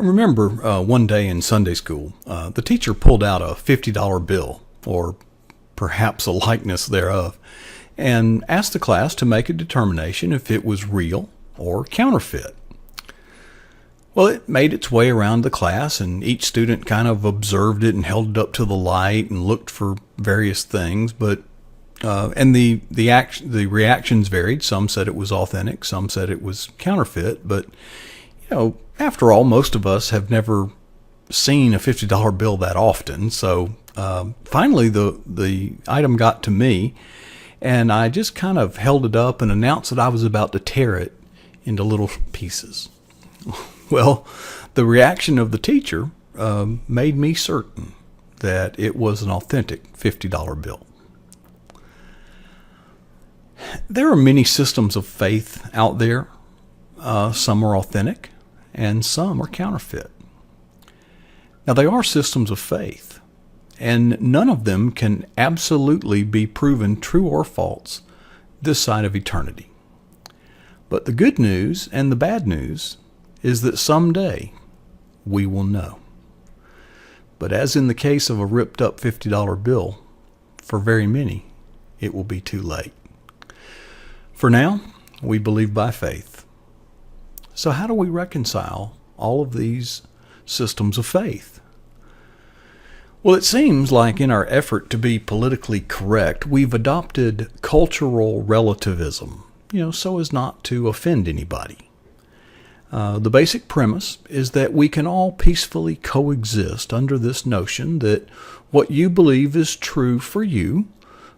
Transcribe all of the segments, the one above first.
remember one day in Sunday school, the teacher pulled out a $50 bill, or perhaps a likeness thereof, and asked the class to make a determination if it was real or counterfeit. Well, it made its way around the class, and each student kind of observed it and held it up to the light and looked for various things. But the reactions varied. Some said it was authentic, some said it was counterfeit. But after all, most of us have never seen a $50 bill that often. So finally, the item got to me, and I just kind of held it up and announced that I was about to tear it into little pieces. Well, the reaction of the teacher made me certain that it was an authentic $50 bill. There are many systems of faith out there. Some are authentic and some are counterfeit. Now, they are systems of faith, and none of them can absolutely be proven true or false this side of eternity. But the good news and the bad news is that someday we will know. But as in the case of a ripped up $50 bill, for very many, it will be too late. For now, we believe by faith. So how do we reconcile all of these systems of faith? Well, it seems like in our effort to be politically correct, we've adopted cultural relativism, so as not to offend anybody. The basic premise is that we can all peacefully coexist under this notion that what you believe is true for you,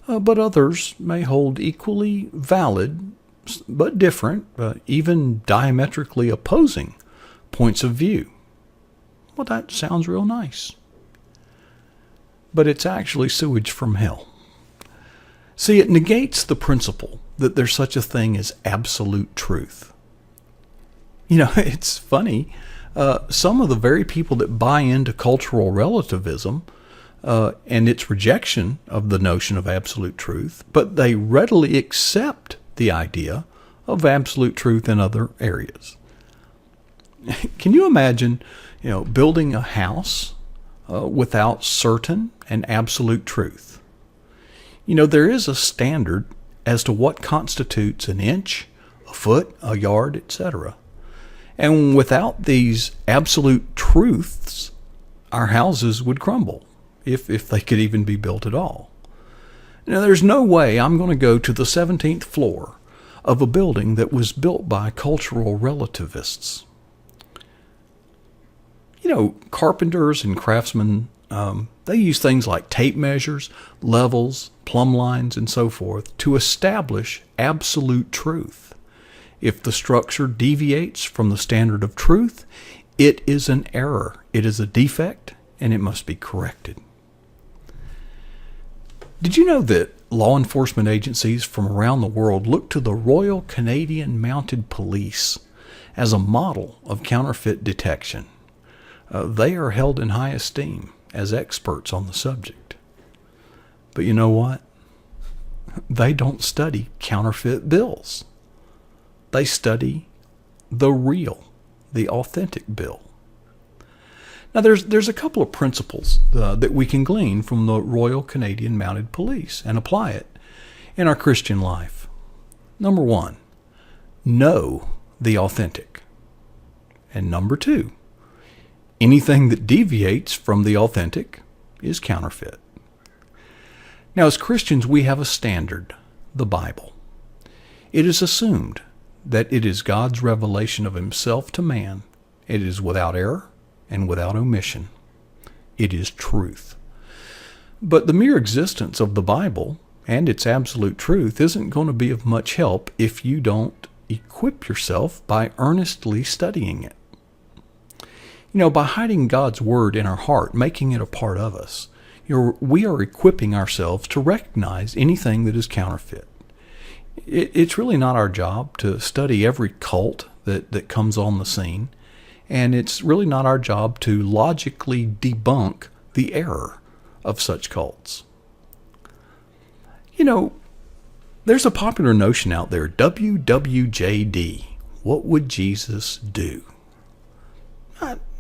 but others may hold equally valid but different, even diametrically opposing points of view. Well, that sounds real nice. But it's actually sewage from hell. See, it negates the principle that there's such a thing as absolute truth. It's funny. Some of the very people that buy into cultural relativism and its rejection of the notion of absolute truth, but they readily accept the idea of absolute truth in other areas. Can you imagine, building a house without certain and absolute truth? There is a standard as to what constitutes an inch, a foot, a yard, etc. And without these absolute truths, our houses would crumble, if they could even be built at all. Now, there's no way I'm going to go to the 17th floor of a building that was built by cultural relativists. Carpenters and craftsmen, they use things like tape measures, levels, plumb lines, and so forth to establish absolute truth. If the structure deviates from the standard of truth, it is an error. It is a defect, and it must be corrected. Did you know that law enforcement agencies from around the world look to the Royal Canadian Mounted Police as a model of counterfeit detection? They are held in high esteem as experts on the subject. But you know what? They don't study counterfeit bills. They study the real, the authentic bill. Now, there's a couple of principles that we can glean from the Royal Canadian Mounted Police and apply it in our Christian life. Number one, know the authentic. And number two, anything that deviates from the authentic is counterfeit. Now, as Christians, we have a standard, the Bible. It is assumed that it is God's revelation of himself to man. It is without error and without omission. It is truth. But the mere existence of the Bible and its absolute truth isn't going to be of much help if you don't equip yourself by earnestly studying it. By hiding God's word in our heart, making it a part of us, we are equipping ourselves to recognize anything that is counterfeit. It's really not our job to study every cult that comes on the scene, and it's really not our job to logically debunk the error of such cults. There's a popular notion out there, WWJD, what would Jesus do?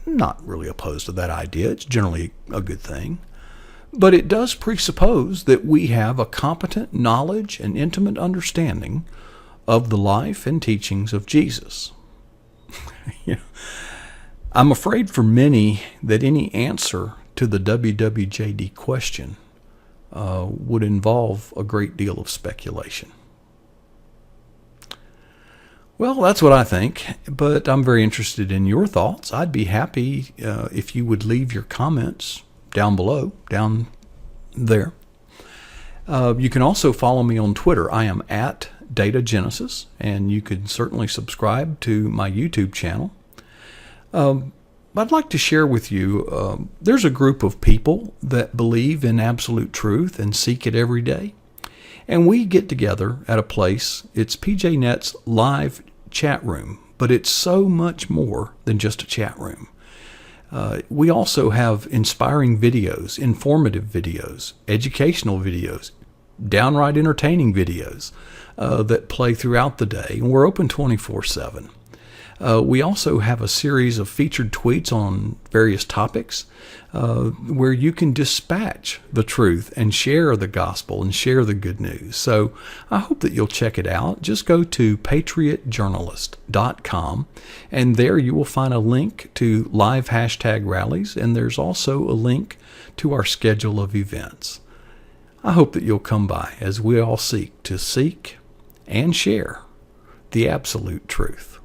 not really opposed to that idea. It's generally a good thing. But it does presuppose that we have a competent knowledge and intimate understanding of the life and teachings of Jesus. I'm afraid for many that any answer to the WWJD question would involve a great deal of speculation. Well, that's what I think, but I'm very interested in your thoughts. I'd be happy if you would leave your comments down below, down there. You can also follow me on Twitter. I am at Data Genesis, and you can certainly subscribe to my YouTube channel. I'd like to share with you, there's a group of people that believe in absolute truth and seek it every day. And we get together at a place, it's PJNet's live chat room, but it's so much more than just a chat room. We also have inspiring videos, informative videos, educational videos, downright entertaining videos that play throughout the day. And we're open 24/7. We also have a series of featured tweets on various topics where you can dispatch the truth and share the gospel and share the good news. So I hope that you'll check it out. Just go to patriotjournalist.com, and there you will find a link to live hashtag rallies, and there's also a link to our schedule of events. I hope that you'll come by as we all seek and share the absolute truth.